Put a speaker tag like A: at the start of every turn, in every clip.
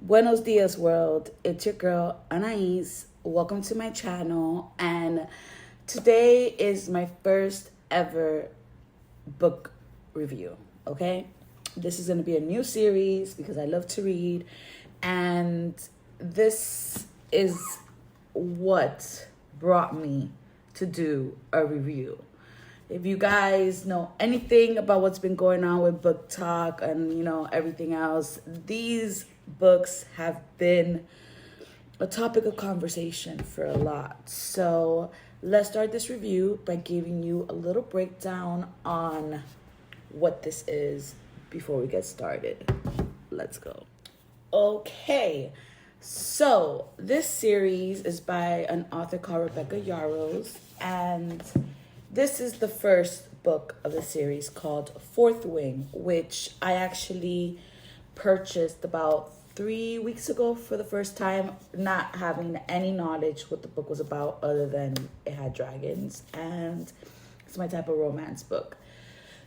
A: Buenos dias, world. It's your girl, Anais. Welcome to my channel. And today is my first ever book review, okay? This is going to be a new series because I love to read. And this is what brought me to do a review. If you guys know anything about what's been going on with book talk and, everything else, these books have been a topic of conversation for a lot. So let's start this review by giving you a little breakdown on what this is before we get started. Let's go. Okay, so this series is by an author called Rebecca Yarros, and this is the first book of the series called Fourth Wing, which I actually purchased about 3 weeks ago for the first time, not having any knowledge what the book was about other than it had dragons, and it's my type of romance book.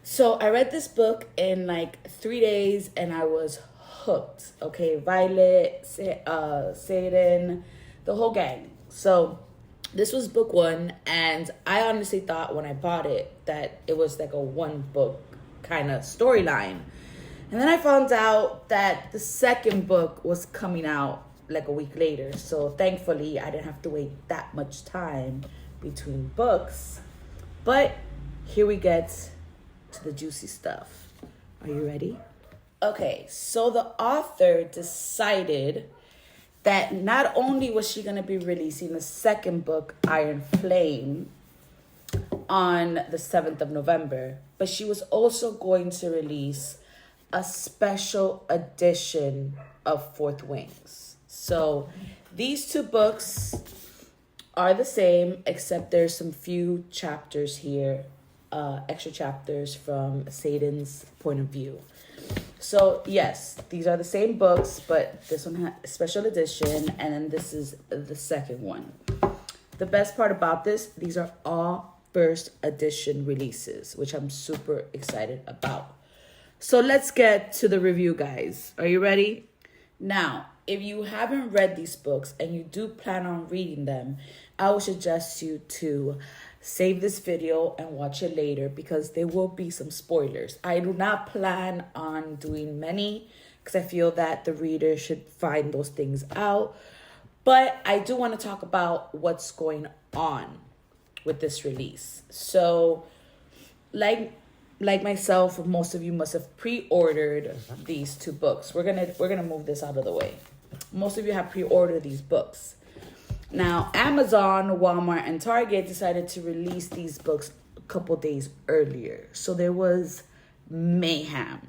A: So I read this book in like 3 days and I was hooked. Okay, Violet, Satan, the whole gang. So this was book one, and I honestly thought when I bought it that it was like a one book kind of storyline. And then I found out that the second book was coming out like a week later. So thankfully I didn't have to wait that much time between books. But here we get to the juicy stuff. Are you ready? Okay, so the author decided that not only was she going to be releasing the second book, Iron Flame, on the 7th of November, but she was also going to release a special edition of Fourth Wings. So these two books are the same, except there's some few chapters here, extra chapters from Satan's point of view. So yes, these are the same books, but this one has a special edition, and then this is the second one. The best part about this, these are all first edition releases, which I'm super excited about. So let's get to the review, guys. Are you ready? Now, if you haven't read these books and you do plan on reading them, I would suggest you to save this video and watch it later because there will be some spoilers. I do not plan on doing many because I feel that the reader should find those things out. But I do want to talk about what's going on with this release. So, like myself, most of you must have pre-ordered these two books. We're gonna move this out of the way. Most of you have pre-ordered these books. Now, Amazon, Walmart, and Target decided to release these books a couple days earlier. So there was mayhem.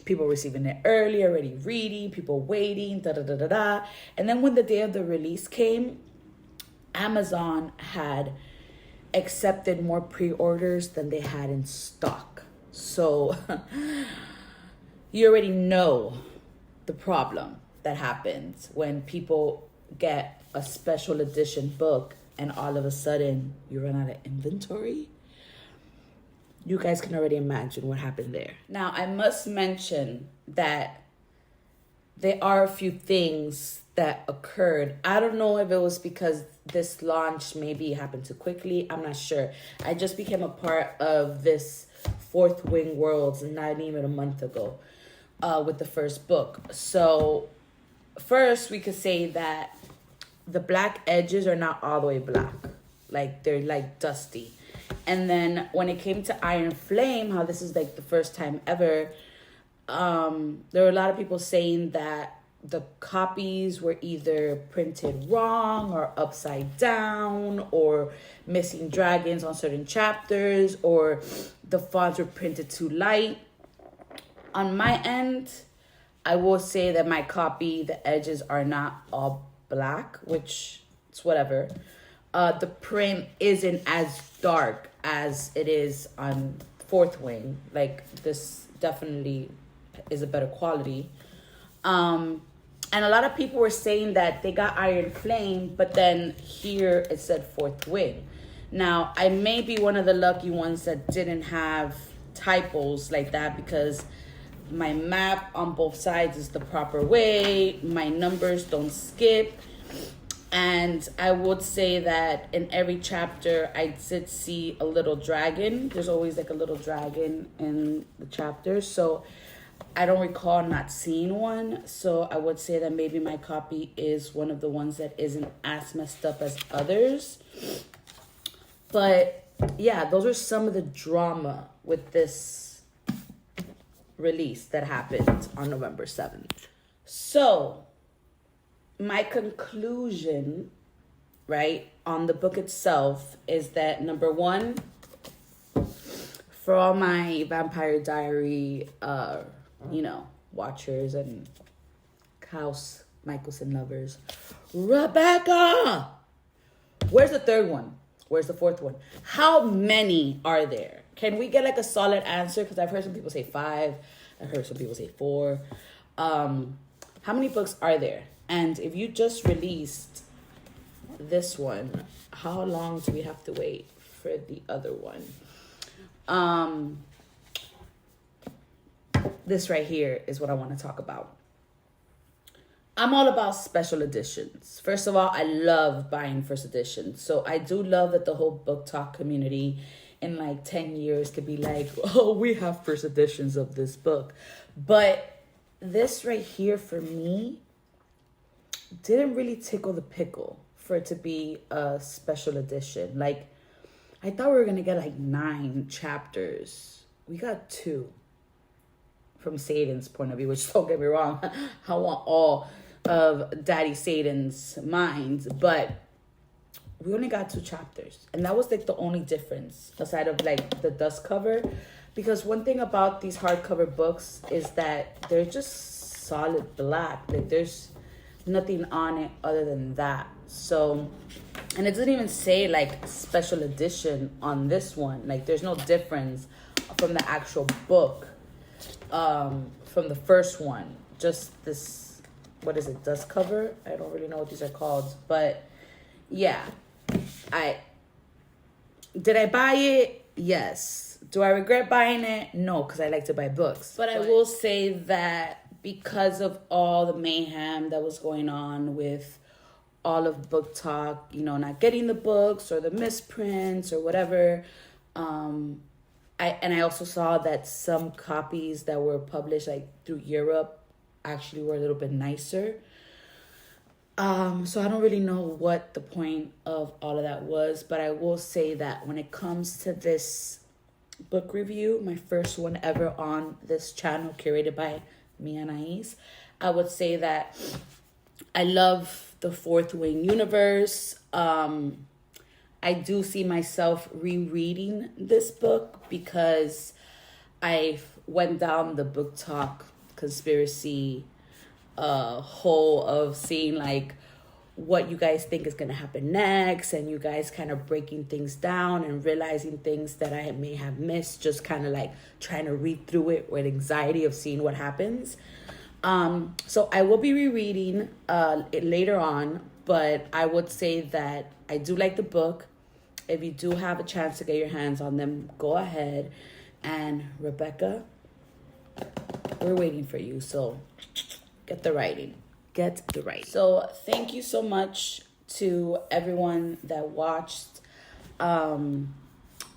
A: People receiving it early, already reading, people waiting, da-da-da-da-da. And then when the day of the release came, Amazon had accepted more pre-orders than they had in stock. So you already know the problem that happens when people get a special edition book and all of a sudden you run out of inventory. You guys can already imagine what happened there. Now, I must mention that there are a few things that occurred. I don't know if it was because this launch maybe happened too quickly. I'm not sure. I just became a part of this Fourth Wing world not even a month ago with the first book. So first we could say that the black edges are not all the way black. Like they're like dusty. And then when it came to Iron Flame, how this is like the first time ever, there were a lot of people saying that the copies were either printed wrong or upside down or missing dragons on certain chapters or the fonts were printed too light. On my end, I will say that my copy, the edges are not all black, which it's whatever. The print isn't as dark as it is on Fourth Wing. Like this definitely is a better quality. And a lot of people were saying that they got Iron Flame, but then here it said Fourth Wing. Now, I may be one of the lucky ones that didn't have typos like that because my map on both sides is the proper way. My numbers don't skip. And I would say that in every chapter, I did see a little dragon. There's always like a little dragon in the chapters. So I don't recall not seeing one. So I would say that maybe my copy is one of the ones that isn't as messed up as others. But yeah, those are some of the drama with this release that happened on November 7th. So my conclusion, right, on the book itself is that, number one, for all my Vampire Diary, watchers and House Michelson lovers, Rebecca, where's the third one? Where's the fourth one? How many are there? Can we get like a solid answer? Because I've heard some people say 5. I've heard some people say 4. How many books are there? And if you just released this one, how long do we have to wait for the other one? This right here is what I want to talk about. I'm all about special editions. First of all, I love buying first editions. So I do love that the whole book talk community in like 10 years could be like, oh, we have first editions of this book. But this right here for me didn't really tickle the pickle for it to be a special edition. Like, I thought we were going to get like 9 chapters. We got 2 from Satan's point of view, which, don't get me wrong, I want all of Daddy Satan's minds, but we only got 2 chapters. And that was like the only difference aside of like the dust cover. Because one thing about these hardcover books is that they're just solid black. Like, there's nothing on it other than that. So, and it doesn't even say like special edition on this one. Like, there's no difference from the actual book, from the first one. Just this, what is it, dust cover? I don't really know what these are called, but yeah, did I buy it? Yes. Do I regret buying it? No, because I like to buy books. But I will say that because of all the mayhem that was going on with all of Book Talk, not getting the books or the misprints or whatever, I also saw that some copies that were published like through Europe actually were a little bit nicer. So I don't really know what the point of all of that was, but I will say that when it comes to this book review, my first one ever on this channel, curated by me and Anais, I would say that I love the Fourth Wing universe. I do see myself rereading this book because I went down the Book Talk conspiracy hole of seeing like what you guys think is going to happen next, and you guys kind of breaking things down and realizing things that I may have missed, just kind of like trying to read through it with anxiety of seeing what happens. So I will be rereading it later on, but I would say that I do like the book. If you do have a chance to get your hands on them, go ahead. And Rebecca, we're waiting for you, so get the writing. So thank you so much to everyone that watched. I'm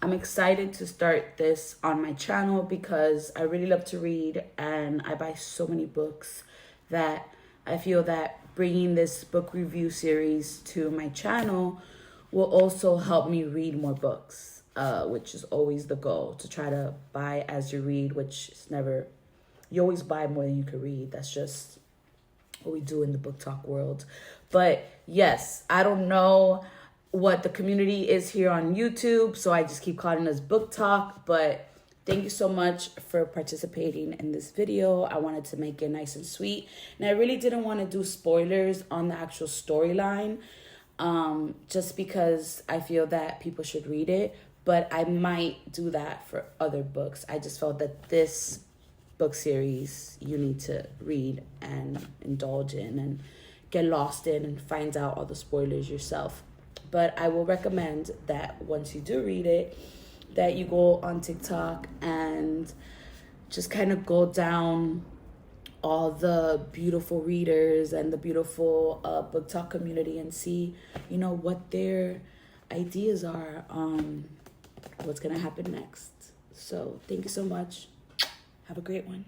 A: excited to start this on my channel because I really love to read and I buy so many books that I feel that bringing this book review series to my channel will also help me read more books, which is always the goal, to try to buy as you read, which is never, you always buy more than you can read. That's just what we do in the book talk world. But yes, I don't know what the community is here on YouTube, so I just keep calling us book talk. But thank you so much for participating in this video. I wanted to make it nice and sweet, and I really didn't want to do spoilers on the actual storyline, just because I feel that people should read it. But I might do that for other books. I just felt that this book series you need to read and indulge in and get lost in and find out all the spoilers yourself. But I will recommend that once you do read it, that you go on TikTok and just kind of go down all the beautiful readers and the beautiful book talk community and see, you know, what their ideas are on what's going to happen next. So thank you so much. Have a great one.